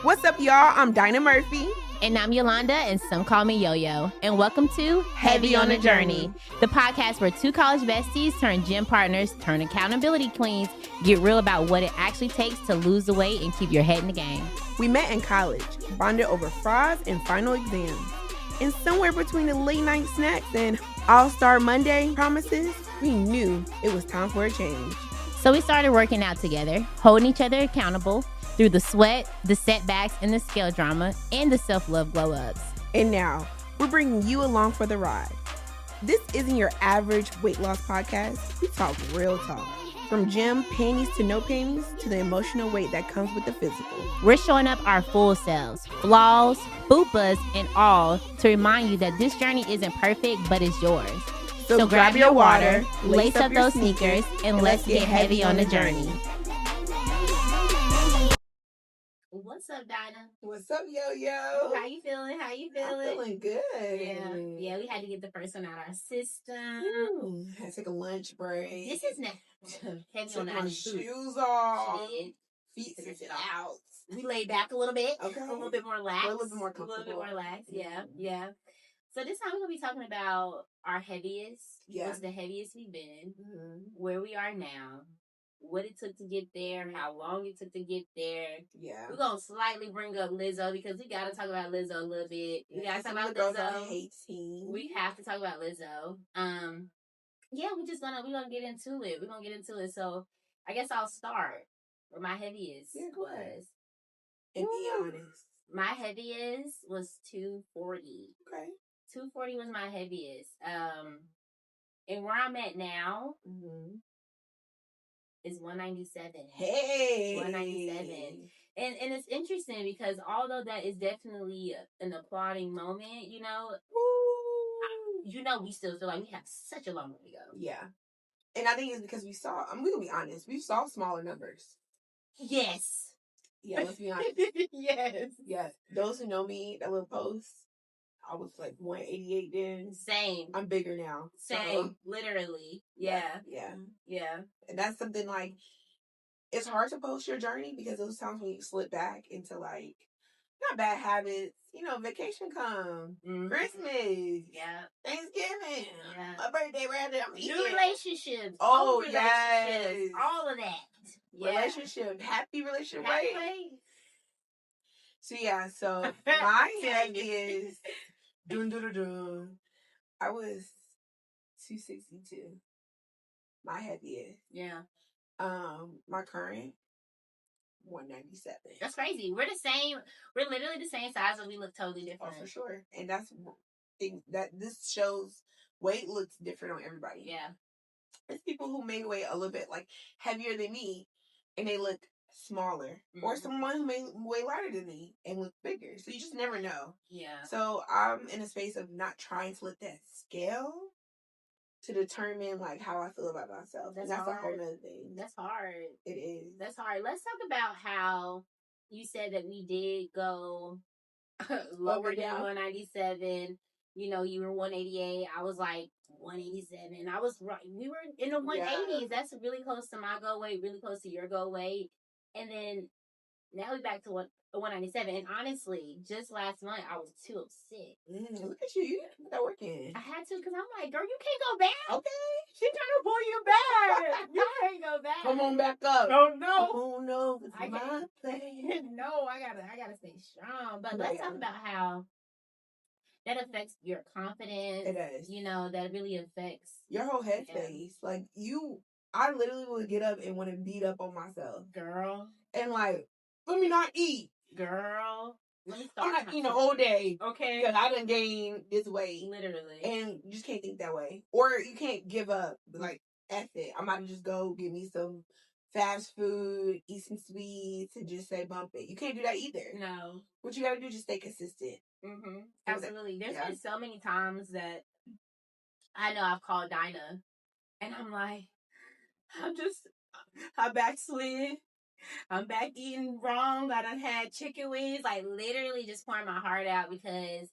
What's up, y'all? I'm Dinah Murphy. And I'm Yolanda, and some call me Yo-Yo. And welcome to Heavy on the Journey, the podcast where two college besties turn gym partners, turn accountability queens, get real about what it actually takes to lose the weight and keep your head in the game. We met in college, bonded over frauds and final exams. And somewhere between the late night snacks and All-Star Monday promises, we knew it was time for a change. So we started working out together, holding each other accountable through the sweat, the setbacks, and the scale drama, and the self-love glow-ups. And now, we're bringing you along for the ride. This isn't your average weight loss podcast. We talk real talk. From gym panties to no panties to the emotional weight that comes with the physical. We're showing up our full selves, flaws, fupas, and all to remind you that this journey isn't perfect, but it's yours. So grab your water, lace up those sneakers, and let's get heavy on the journey. What's up, Dinah? What's up, Yo-Yo? How you feeling? I'm feeling good. Yeah, we had to get the first one out of our system. Had to take a lunch break. This is not heavy on my the shoes off. Shit. Feet sit out. We laid back a little bit. Okay. A little bit more relaxed. A little bit more comfortable. A little bit more relaxed. Yeah. So this time we're going to be talking about our heaviest. Yeah. What's the heaviest we've been. Mm-hmm. Where we are now. What it took to get there, how long it took to get there. Yeah. We're going to slightly bring up Lizzo because we got to talk about Lizzo a little bit. We got to talk about Lizzo. We have to talk about Lizzo. Yeah, we're going to get into it. So I guess I'll start where my heaviest was. And be honest. My heaviest was 240. Okay. 240 was my heaviest. And where I'm at now, is 197. Hey! 197. And it's interesting because although that is definitely an applauding moment, we still feel like we have such a long way to go. Yeah. And I think it's because I'm going to be honest, we saw smaller numbers. Yes. Yeah, let's be honest. Yes. Yeah. Those who know me, that little post, I was like 188 then. Same. I'm bigger now. Same. So, literally. Yeah. And that's something like, it's hard to post your journey because those times when you slip back into like, not bad habits, vacation come, Christmas, Thanksgiving, my birthday, I'm eating. New relationships. Oh, yes. All of that. Yeah. Relationship. Happy relationship, Happy right? So my heaviest, I was 262. My heaviest. Yeah. My current, 197. That's crazy. We're the same. We're literally the same size, but we look totally different. Oh, for sure. And that's that. This shows weight looks different on everybody. Yeah. There's people who may weigh a little bit like heavier than me, and they look smaller, or someone who may weigh lighter than me and look bigger. So you just never know. Yeah. So I'm in a space of not trying to let that scale to determine like how I feel about myself. That's a whole other thing. That's hard. It is. That's hard. Let's talk about how you said that we did go lower than 197. You were 188. I was like 187. I was right. We were in the 180s. Yeah. That's really close to my goal weight, really close to your goal weight. And then now we're back to 197. And honestly, just last month, I was 206. Look at you. You didn't put that work in. I had to because I'm like, girl, you can't go back. Okay. She's trying to pull you back. You can't go back. Come on back up. Oh, no. Oh, no. I can't. No, I gotta stay strong. But let's talk about how that affects your confidence. It does. That really affects your whole headspace. Yeah. Like, I literally would get up and want to beat up on myself. Girl. And like, let me not eat. Girgirl. Let me start. I'm not eating the whole day. Okay. Because I done gained this weight. Literally. And you just can't think that way. Or you can't give up. Like, F it. I'm about to just go get me some fast food, eat some sweets, and just say bump it. You can't do that either. No. What you gotta do is just stay consistent. Absolutely. There's been so many times that I know I've called Dinah and I'm like, I backslid. I'm back eating wrong. I done had chicken wings. Like, literally just pouring my heart out because,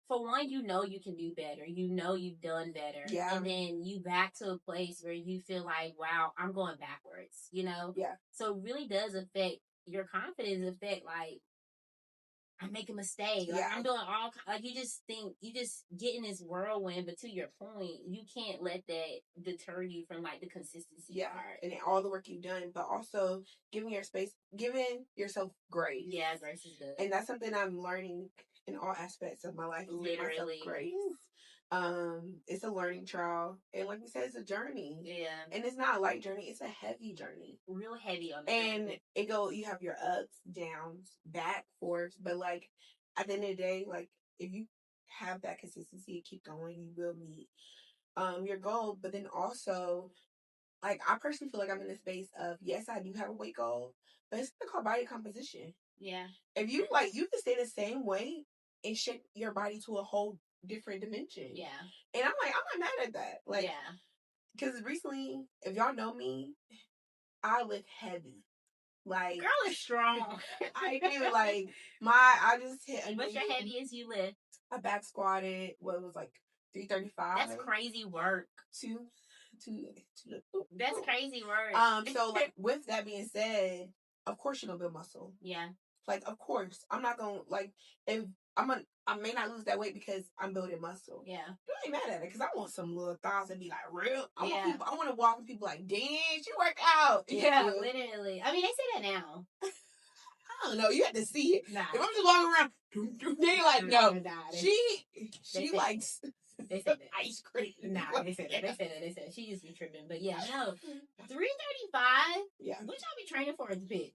for one, you can do better. You've done better. Yeah. And then you back to a place where you feel like, wow, I'm going backwards, Yeah. So it really does affect your confidence, like, I make a mistake. Like, I'm doing all, like, you just get in this whirlwind, but to your point, you can't let that deter you from, like, the consistency part. And all the work you've done, but also giving yourself grace. Yeah, grace is good. And that's something I'm learning in all aspects of my life. Literally. Grace. It's a learning trial. And like we said, it's a journey. Yeah. And it's not a light journey, it's a heavy journey. Real heavy on the journey. You have your ups, downs, back, forth, but like at the end of the day, like if you have that consistency and keep going, you will meet your goal. But then also, like, I personally feel like I'm in a space of, yes, I do have a weight goal, but it's called body composition. Yeah. If you you can stay the same weight and shape your body to a whole different dimension. Yeah. And I'm not mad at that. Like, yeah. Because recently, if y'all know me, I lift heavy. Like, girl is strong. I do. Like, I just hit. What's your heaviest you lift? I back squatted. What was like 335. That's crazy work. Two. That's crazy work. So like with that being said, of course you're gonna build muscle. Yeah. Like, of course, I'm not gonna, like, if I may not lose that weight because I'm building muscle. Yeah. You ain't mad at it because I want some little thighs and be like real. I want to walk with people like, damn, you worked out. Yeah, literally. I mean, they say that now. I don't know. You have to see it. Nah. If I'm just walking around, they like, no. She likes. They said that. Ice cream. Nah, they said that. They said she used to be tripping. But yeah, no. 335? Yeah. What y'all be training for in the pit?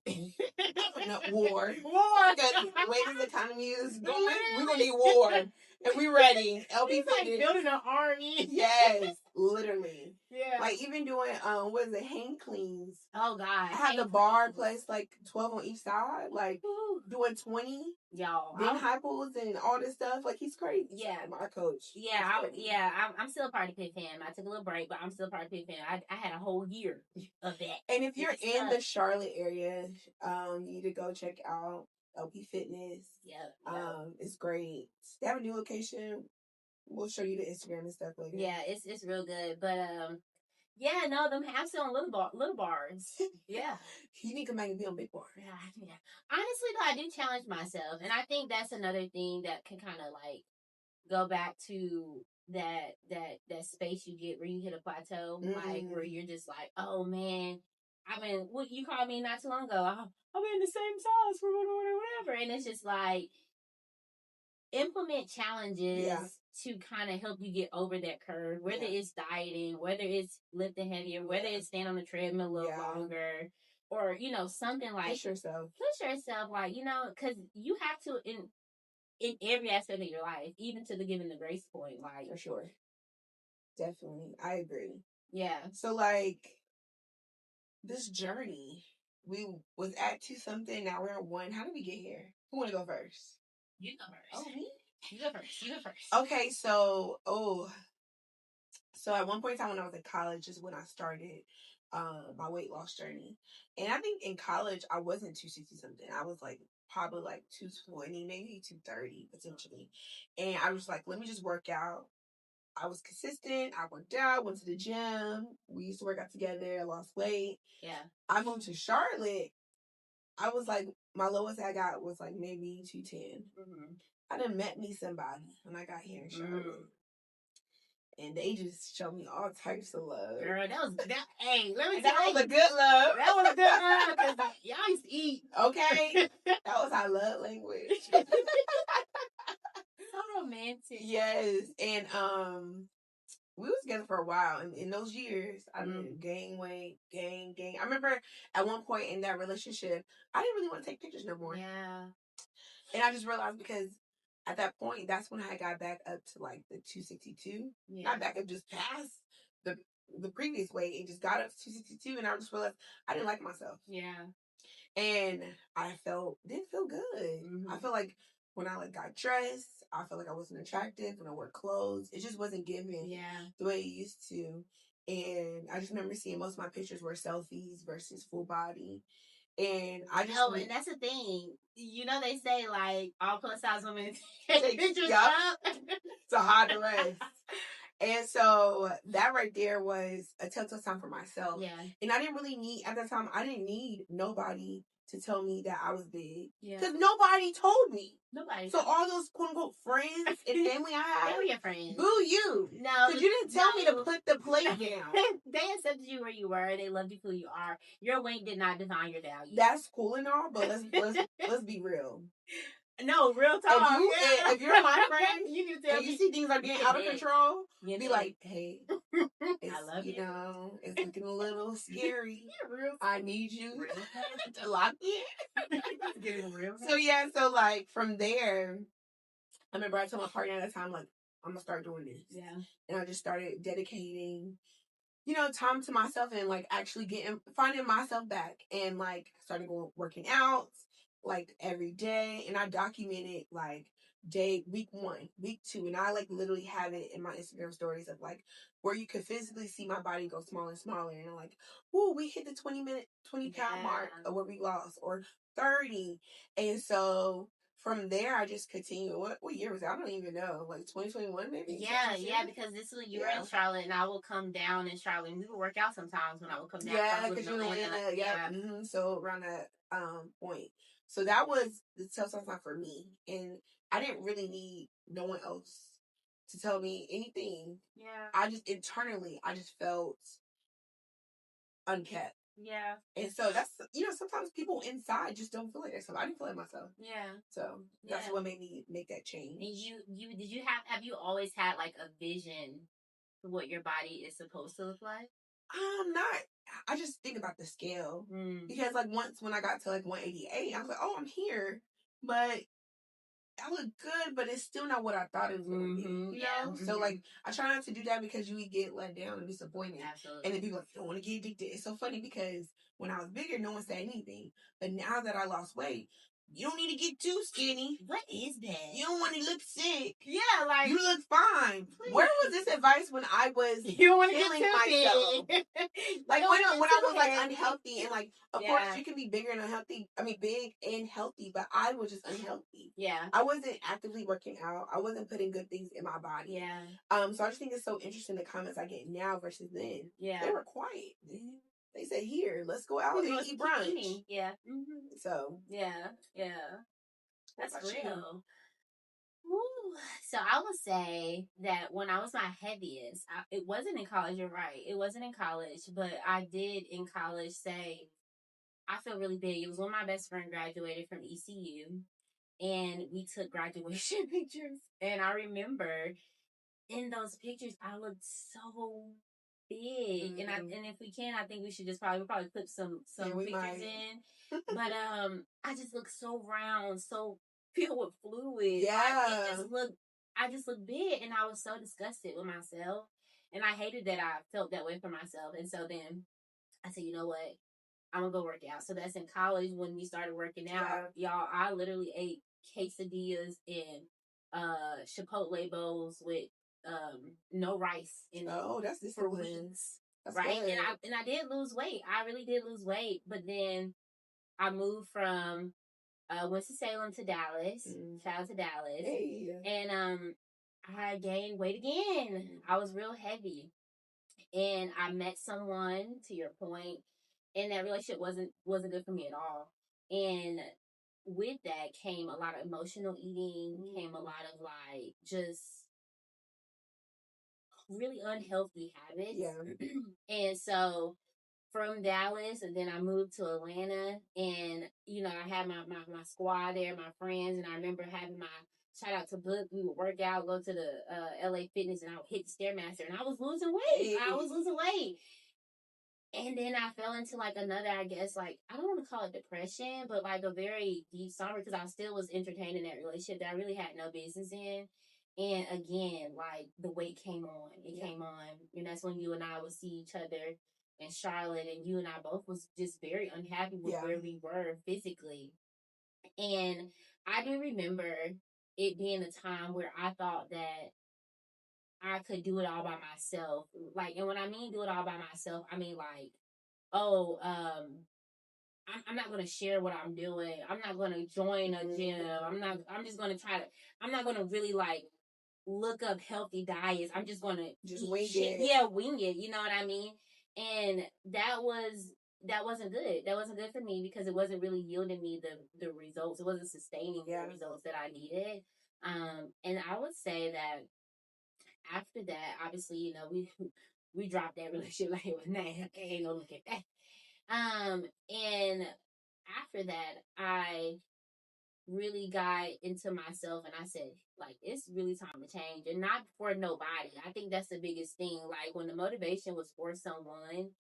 No, war. Because the way this economy is going, we're going to need war. And we ready. LP like building an army. Yes. Literally. Yeah. Like even doing, hang cleans. Oh, God. I had the bar placed like 12 on each side. Like, doing 20. Y'all. Doing high pulls and all this stuff. Like, he's crazy. Yeah. My coach. Yeah, I'm still a party pit fan. I took a little break, but I'm still a party pit fan. I had a whole year of that. And if you're in the Charlotte area, you need to go check out LP Fitness. Yeah. It's great. They have a new location. We'll show you the Instagram and stuff later. Yeah, it's real good. But yeah, no, them have still on little bars. Yeah. You need to come back and be on big bar. Yeah. Honestly though, I do challenge myself. And I think that's another thing that can kinda like go back to that space you get where you hit a plateau, like where you're just like, oh man, what you called me not too long ago. I'm in the same size for whatever, and it's just like implement challenges to kind of help you get over that curve. Whether it's dieting, whether it's lifting heavier, whether it's staying on the treadmill a little longer, or something like push yourself, like because you have to in every aspect of your life, even to the giving the grace point, like for sure. Definitely. I agree. Yeah. So like this journey, we was at 2 something, now we're at 1. How did we get here? Who wanna go first? You go first. Oh, me? You go first. Okay, so at one point in time when I was in college is when I started my weight loss journey. And I think in college I wasn't 260 something. I was like probably like 220, maybe 230 potentially. And I was like, let me just work out. I was consistent. I worked out, went to the gym. We used to work out together. I lost weight. Yeah. I moved to Charlotte. I was like, my lowest I got was like maybe 210. Mm-hmm. I done met me somebody when I got here in Charlotte. And they just showed me all types of love. Girl, hey, let me tell you. That was a good love. That was a good love because y'all used to eat. Okay. That was our love language. So romantic. Yes. And we was together for a while. And in those years, I did gain weight, gain. I remember at one point in that relationship, I didn't really want to take pictures no more. Yeah. And I just realized because at that point, that's when I got back up to like the 262. Yeah. Not back up, just past the previous weight and just got up to 262. And I just realized I didn't like myself. Yeah. And I didn't feel good. Mm-hmm. I feel like when I like got dressed, I felt like I wasn't attractive. When I wore clothes, it just wasn't giving the way it used to. And I just remember seeing most of my pictures were selfies versus full body. And I just and that's the thing. They say like all plus size women take pictures up to hide the rest. And so that right there was a telltale sign for myself. Yeah. And I didn't really need, at that time, I didn't need nobody to tell me that I was big. Because nobody told me. Nobody. So all those quote unquote friends and family I had. They were your friends. Boo you. No. Because you didn't tell me to put the plate down. They accepted you where you were. They loved you who you are. Your weight did not define your value. That's cool and all, but let's be real. No, real talk. If you're my friend, you can tell and you see things are getting out of control, be like, hey, I love you. You know, it's looking a little scary. I need you to lock in. So like from there, I remember I told my partner at the time, like, I'm gonna start doing this. Yeah. And I just started dedicating, time to myself and like actually finding myself back and like started working out like every day, and I documented like week 1, week 2, and I like literally have it in my Instagram stories of like where you could physically see my body go smaller and smaller, and I'm like, oh, we hit the 20 pound mark of what we lost, or 30, and so from there, I just continued. What year was it? I don't even know. Like 2021, maybe? Yeah, because this was, you were in Charlotte, and I will come down in Charlotte, and we would work out sometimes when I would come down. Yeah, because you're in Atlanta. Yeah. Mm-hmm. So around that point. So that was the telltale sign for me. And I didn't really need no one else to tell me anything. Yeah. I just felt unkept. Yeah. And so that's, sometimes people inside just don't feel like that. So I didn't feel like myself. Yeah. So that's what made me make that change. And have you always had like a vision for what your body is supposed to look like? I just think about the scale. Because like once when I got to like 188, I was like, oh, I'm here. But I look good, but it's still not what I thought it was going to be. You know? So like, I try not to do that because you would get let down and disappointed. Absolutely. And then people are like, you don't want to get addicted. It's so funny because when I was bigger, no one said anything. But now that I lost weight, you don't need to get too skinny. What is that? You don't want to look sick. Yeah, like, you look fine. Please. Where was this advice when I was killing myself? Like when I was like unhealthy and like, of course you can be bigger and unhealthy. I mean, big and healthy, but I was just unhealthy. Yeah. I wasn't actively working out. I wasn't putting good things in my body. Yeah. So I just think it's so interesting the comments I get now versus then. Yeah. They were quiet. They said, here, let's go out and eat brunch. Yeah. Mm-hmm. So. Yeah. That's real. Ooh. So I would say that when I was my heaviest, it wasn't in college, you're right. It wasn't in college, but I did in college say, I feel really big. It was when my best friend graduated from ECU, and we took graduation pictures. And I remember in those pictures, I looked so big. Mm-hmm. And if we can, I think we should probably clip some pictures in. But I just looked so round, so filled with fluid. Yeah. I just looked big, and I was so disgusted with myself. And I hated that I felt that way for myself. And so then I said, you know what? I'm gonna go work out. So that's in college when we started working out. Yeah. Y'all, I literally ate quesadillas and Chipotle bowls with no rice in it. Oh, that's this for wins. Right? Good. And I did lose weight. I really did lose weight. But then I moved from Winston-Salem to Dallas. Shout out to Dallas. Hey. And I gained weight again. I was real heavy. And I met someone, to your point, and that relationship wasn't good for me at all. And with that came a lot of emotional eating, came a lot of like just really unhealthy habits. Yeah. And so from Dallas, and then I moved to Atlanta, and I had my squad there, my friends, and I remember having my shout out to Book. We would work out, go to the LA Fitness, and I would hit the Stairmaster, and I was losing weight. And then I fell into like another, I guess, like, I don't want to call it depression, but like a very deep sorrow, because I still was entertaining that relationship that I really had no business in. And again, like the weight came on. It came on. And that's when you and I would see each other in Charlotte, and you and I both was just very unhappy with where we were physically. And I do remember it being a time where I thought that I could do it all by myself. Like, and when I mean do it all by myself, I mean like, I'm not going to share what I'm doing. I'm not going to join a gym. I'm just going to I'm not going to really like look up healthy diets. I'm just going to wing it. Yeah, wing it. You know what I mean? And that was that wasn't good. That wasn't good for me because it wasn't really yielding me the results. It wasn't sustaining the results that I needed. And I would say that after that, obviously, we dropped that relationship like it was nothing. Ain't no look at that. And after that, I really got into myself and I said, like, it's really time to change and not for nobody. I think that's the biggest thing. Like, when the motivation was for someone,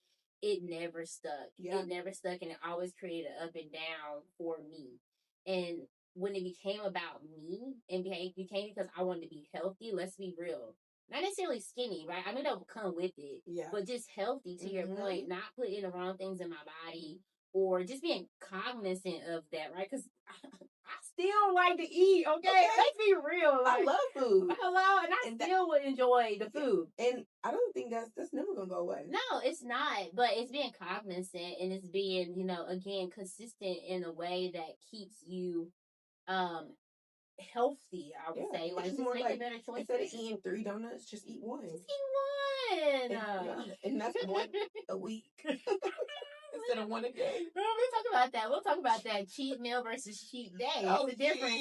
it never stuck. Yeah. It never stuck and it always created up and down for me. And when it became about me and became because I wanted to be healthy, let's be real. Not necessarily skinny, right? I mean, that would come with it. Yeah. But just healthy to your point, not putting the wrong things in my body or just being cognizant of that, right? Because I still like to eat, okay? Let's be real. Like, I love food. Hello, and I still would enjoy the food. And I don't think that's never going to go away. No, it's not. But it's being cognizant and it's being, again, consistent in a way that keeps you healthy, I would say. Like, just making better choices. Instead of eating 3 donuts, just eat one. Just eat one. And that's one a week. Instead of one a day. We'll talk about that cheat meal versus cheat day. It's a difference.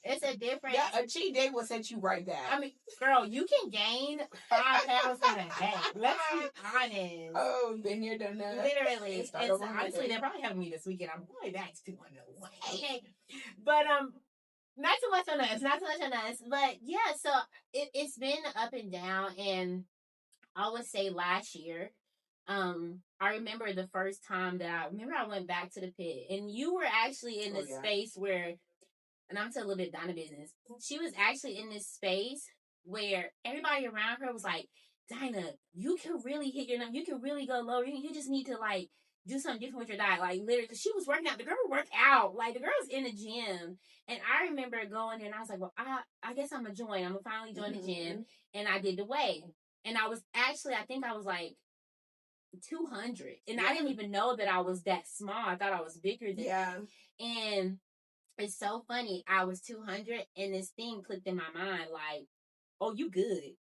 It's a difference. A cheat day will set you right back. I mean, girl, you can gain 5 pounds in a day. Let's be honest. Oh, been here, done that. Literally. And so, honestly, they're probably having me this weekend. I'm going back to 201. Okay. But not too much on us. But yeah, so it's been up and down, and I would say last year. I remember the first time that I went back to the pit, and you were actually in this space where, and I'm telling a little bit of Donna business. She was actually in this space where everybody around her was like, Dinah, you can really hit your number. You can really go lower. You just need to like do something different with your diet. Like literally, because she was working out. The girl worked out. Like the girl was in the gym. And I remember going there and I was like, well, I guess I'm going to join. I'm going to finally join the gym. And I did the weigh. And I was actually, I think I was like 200. And I didn't even know that I was that small. I thought I was bigger than that. And it's so funny. I was 200 and this thing clicked in my mind like, oh, you good.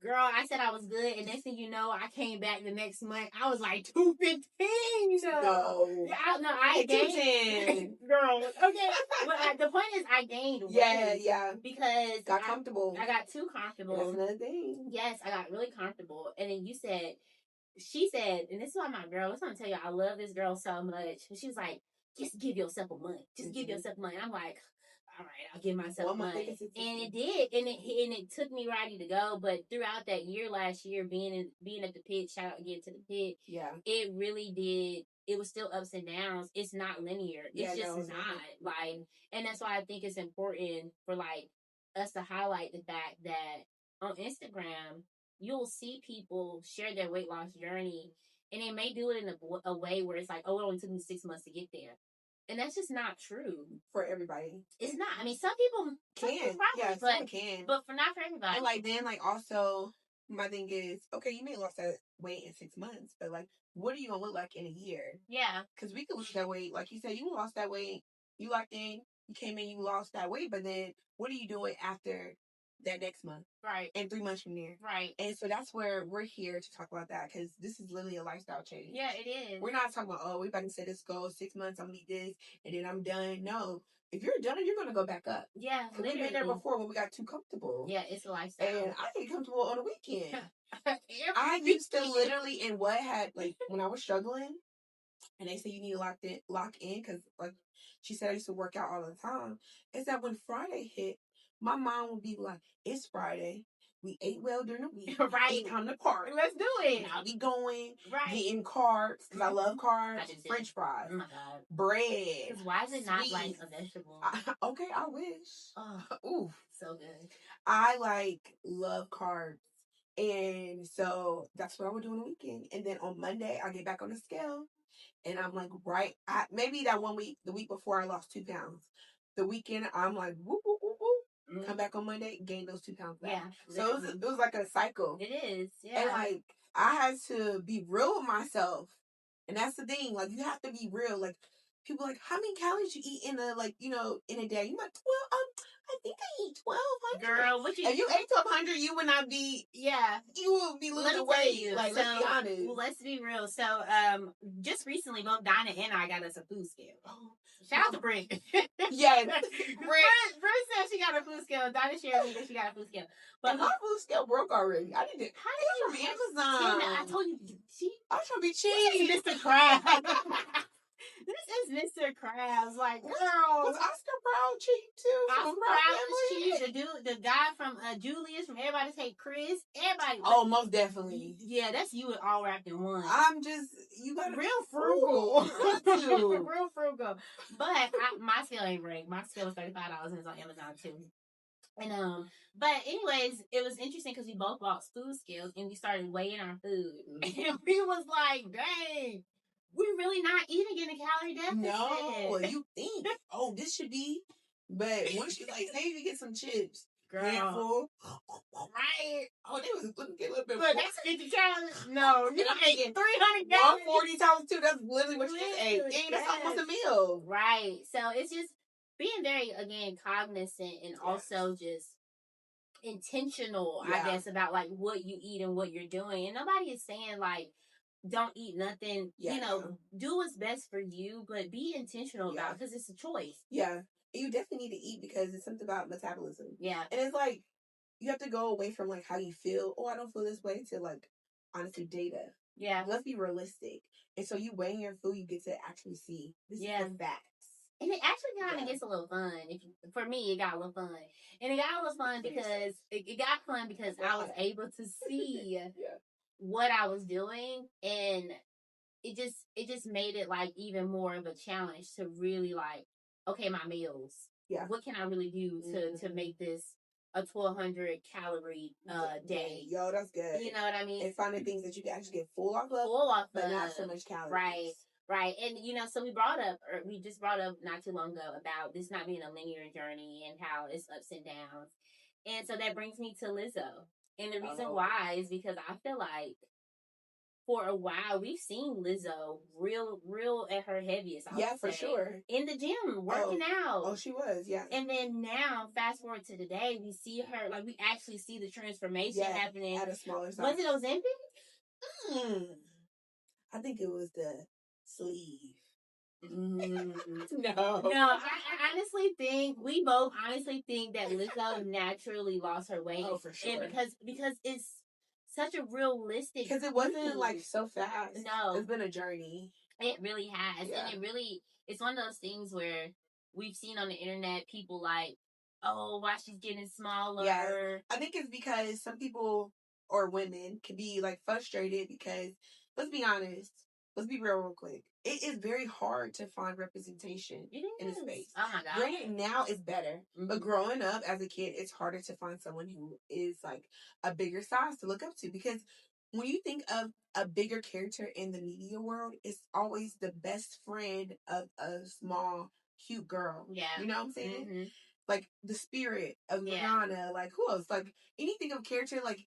Girl, I said I was good, and next thing you know, I came back the next month. I was like 215. So, I gained. Girl, okay. But the point is, I gained weight. Yeah. Because got comfortable. I got too comfortable. That's another thing. Yes, I got really comfortable. And then she said, and this is why my girl, I was going to tell you, I love this girl so much. And she was like, just give yourself a month. Just give yourself a month. I'm like, all right, I'll give myself a month. And it did. And it took me ready to go. But throughout that year, last year, being at the pit, shout out again to the pit. Yeah. It really did. It was still ups and downs. It's not linear. It's just not. Like, and that's why I think it's important for like us to highlight the fact that on Instagram, you'll see people share their weight loss journey, and they may do it in a way where it's like, oh, it only took me 6 months to get there. And that's just not true. For everybody. It's not. I mean, some people can. Some can. But not for everybody. And like, then, like, also, my thing is, okay, you may have lost that weight in 6 months, but like, what are you going to look like in a year? Yeah. Because we could lose that weight. Like you said, you lost that weight. You locked in. You came in, you lost that weight. But then, what are you doing after that next month? Right. And 3 months from there. Right. And so that's where we're here to talk about that, because this is literally a lifestyle change. Yeah, it is. We're not talking about, oh, we about to set this goal 6 months, I'm going to eat this, and then I'm done. No. If you're done, you're going to go back up. Yeah, literally. We've been there before when we got too comfortable. Yeah, it's a lifestyle. And I get comfortable on the weekend. I used to literally, and what had, like, when I was struggling, and they say you need to lock in, because, like she said, I used to work out all the time, is that when Friday hit, my mom would be like, it's Friday. We ate well during the week. Right. It's time to party. Let's do it. And I'll be going, getting carbs, because I love carbs, French fries, oh my God, bread. Because why is it not like a vegetable? Okay, I wish. Oh, ooh. So good. I love carbs. And so that's what I would do on the weekend. And then on Monday, I get back on the scale. And I'm like, maybe that 1 week, the week before, I lost 2 pounds. The weekend, I'm like, whoop, whoop, whoop, whoop. Mm-hmm. Come back on Monday, gain those 2 pounds back. Yeah. So it was like a cycle. It is. Yeah. And like, I had to be real with myself. And that's the thing. Like, you have to be real. Like, people are like, how many calories you eat in a day? You like, well, I think I eat 1,200. Girl, what you? If you ate 1,200, you would not be. Yeah, you would be losing weight. Like, so, let's be honest. Well, let's be real. So, just recently, both Dinah and I got us a food scale. Oh, shout out to Brent. Yes, Brent said she got a food scale. Dinah shared with me that she got a food scale. But my food scale broke already. I didn't. How did you from Amazon? I told you. I was trying to be cheap. Mr. Krabs. This is Mr. Krabs. Like, girl. Was Oscar Proud cheap too? Oscar Proud was cheap. The dude, the guy from Julius from Everybody's Hate Chris. Everybody. Oh, most definitely. Yeah, that's you all wrapped in one. I'm just, you got real frugal. Real frugal. But my scale ain't break. My scale was $35 and it's on Amazon too. And but anyways, it was interesting because we both bought food scales and we started weighing our food, and we was like, "Dang, we really not even getting a calorie deficit." No, you think, oh, this should be, but once you like, say you get some chips, girl, handful, right? Oh, they was looking a little bit. Look, that's 50 calories. No, you don't get 300 calories. 140 times 2. That's literally what you just ate. Dang, that's almost a meal, right? So it's just being very, again, cognizant and also just intentional, I guess, about like what you eat and what you're doing. And nobody is saying like don't eat nothing. You know, do what's best for you, but be intentional about it because it's a choice. Yeah, you definitely need to eat because it's something about metabolism. Yeah, and it's like you have to go away from like how you feel. Oh, I don't feel this way to like honestly data. Yeah, let's be realistic. And so you weighing your food, you get to actually see this is the facts. And it actually kind of gets a little fun. For me, it got a little fun. And it got a little fun because it got fun because I was able to see what I was doing, and it just made it like even more of a challenge to really like, okay, my meals. Yeah. What can I really do to make this a 1,200 calorie day? Yo, that's good. You know what I mean? And finding things that you can actually get full off of, but not so much calories. Right. Right. And, you know, so we just brought up not too long ago about this not being a linear journey and how it's ups and downs. And so that brings me to Lizzo. And the reason why is because I feel like for a while we've seen Lizzo real at her heaviest. I would say, sure. In the gym, working out. Oh, she was, yeah. And then now, fast forward to today, we see her, like we actually see the transformation happening. At a smaller size. Was it Ozempic? I think it was the sleeve. No. I honestly think we both honestly that Lizzo naturally lost her weight. Oh, for sure. And because it's such a realistic. Because it wasn't like so fast. No, it's been a journey. It really has, and it's one of those things where we've seen on the internet people like, oh, why she's getting smaller. Yeah, I think it's because some people or women can be like frustrated because let's be honest. Let's be real quick. It is very hard to find representation in the space. Oh my God. Granted, now it's better. Mm-hmm. But growing up as a kid, it's harder to find someone who is like a bigger size to look up to. Because when you think of a bigger character in the media world, it's always the best friend of a small, cute girl. Yeah. You know what I'm saying? Mm-hmm. Like the spirit of Rihanna. Like who else? Like anything of character, like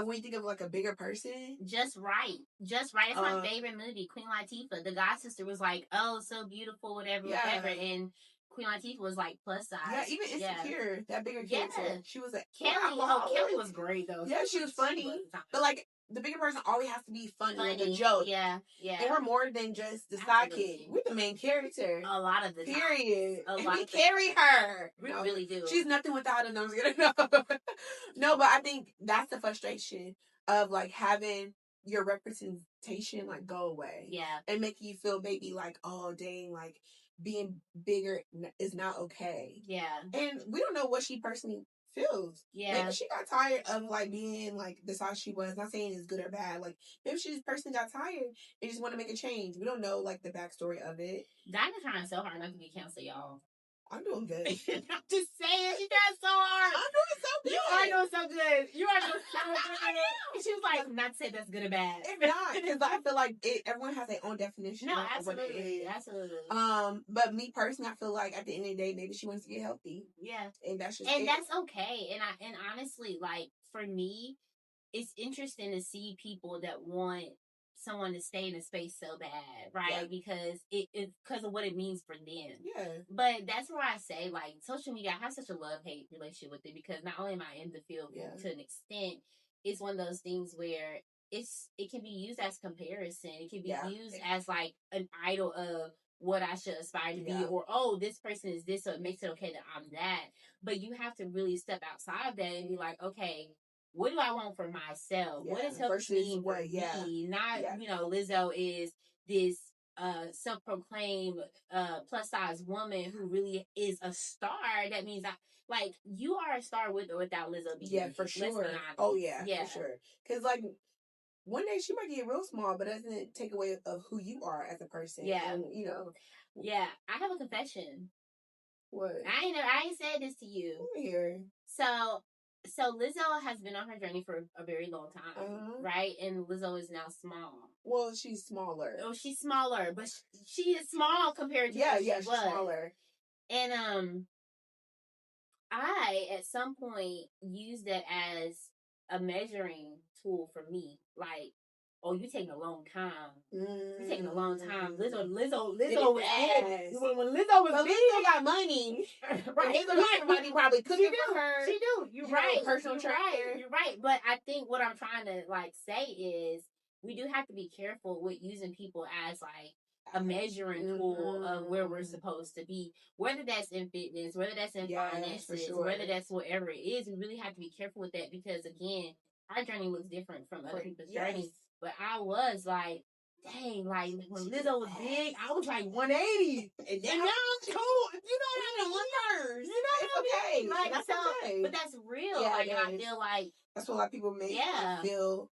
when you think of like a bigger person, just right. It's my favorite movie, Queen Latifah. The god sister was like, "Oh, so beautiful, whatever." And Queen Latifah was like plus size. Yeah, even Insecure, that bigger character, she was like Kelly. Kelly was great though. Yeah, she was funny, but like the bigger person always has to be funny. Like a joke. Yeah. And we're more than just the sidekick. We're the main character. A lot of the time. Period. And we carry her. We really do. She's nothing without a nose. No, but I think that's the frustration of like having your representation like go away. Yeah. And making you feel maybe like, oh dang, like being bigger is not okay. Yeah. And we don't know what she personally feels. Yeah. Maybe she got tired of like being like the size she was. Not saying it's good or bad. Like maybe she just personally got tired and just want to make a change. We don't know like the backstory of it. Dinah's trying so hard not to get canceled, y'all. I'm doing good. I'm just saying, she tried so hard. I'm doing so good. You are doing so good. She was like, not to say that's good or bad. It's not, because I feel like everyone has their own definition. No, absolutely. Absolutely. But me personally, I feel like at the end of the day, maybe she wants to get healthy. Yeah. And that's just that's okay. And honestly, like for me, it's interesting to see people that want someone to stay in a space so bad, right? Because because of what it means for them. Yeah. But that's where I say, like, social media, I have such a love-hate relationship with it, because not only am I in the field to an extent, it's one of those things where it can be used as comparison. It can be used as like an idol of what I should aspire to be, or this person is this, so it makes it okay that I'm that. But you have to really step outside of that and be like, okay, what do I want for myself? What is helping me for me? Not Lizzo is this self-proclaimed plus size woman who really is a star. That means you are a star with or without Lizzo being. Yeah, for sure. Oh yeah, for sure. Because like one day she might get real small, but doesn't take away of who you are as a person. Yeah, and Yeah, I have a confession. What? I ain't said this to you. I'm here. So Lizzo has been on her journey for a very long time, right? And Lizzo is now small. Well, she's smaller. Oh, she's smaller, but she is small compared to what she was. She's smaller. And I at some point used that as a measuring tool for me, like, oh, you taking a long time. You taking a long time. Lizzo was big. When Lizzo was big, Lizzo got money. Right. Everybody probably cooking for her. She do. You're right. Personal trainer. You're right. But I think what I'm trying to say is we do have to be careful with using people as like a measuring tool of where we're supposed to be, whether that's in fitness, whether that's in finances, whether that's whatever it is. We really have to be careful with that, because again, our journey looks different from other people's journeys. But I was like, dang, like when Lizzo was big, I was like 180, and now I'm cool. You know what I mean? Okay. Like, that's okay. But that's real. Yeah, like, and I feel like that's what a lot of people make feel.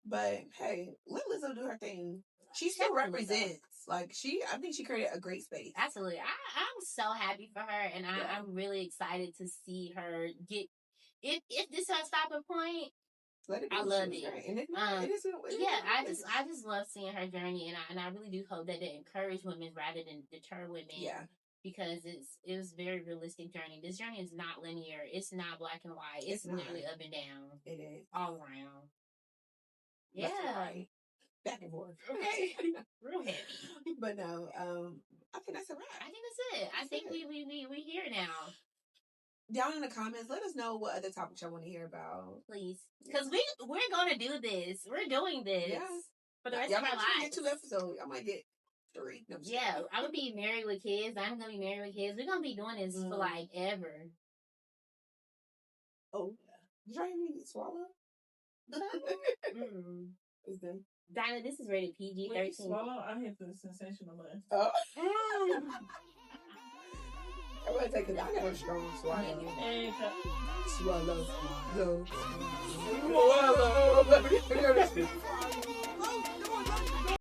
But hey, let Lizzo do her thing. She still represents. Like I think she created a great space. Absolutely. I'm so happy for her, and I'm really excited to see her get. If this is her stopping point, I love it. I just love seeing her journey, and I really do hope that it encourage women rather than deter women. Yeah. Because it was a very realistic journey. This journey is not linear. It's not black and white. It's literally up and down. It is all around. Yeah. Right. Back and forth. Okay. Real heavy. But no, I think that's a wrap. I think that's it. I think we here now. Down in the comments, let us know what other topics y'all want to hear about. Please. Because we're going to do this. We're doing this. Yes. For the rest of our lives. Get 2 episodes. I might get 3. No, yeah. I'm going to be married with kids. I'm going to be married with kids. We're going to be doing this for like ever. Oh. Did y'all even swallow? It's done. Dinah, this is rated PG-13. Swallow? I hit the sensational button. Oh. I'm going to take it. I got a strong swallow. Swallow. Swallow. Swallow.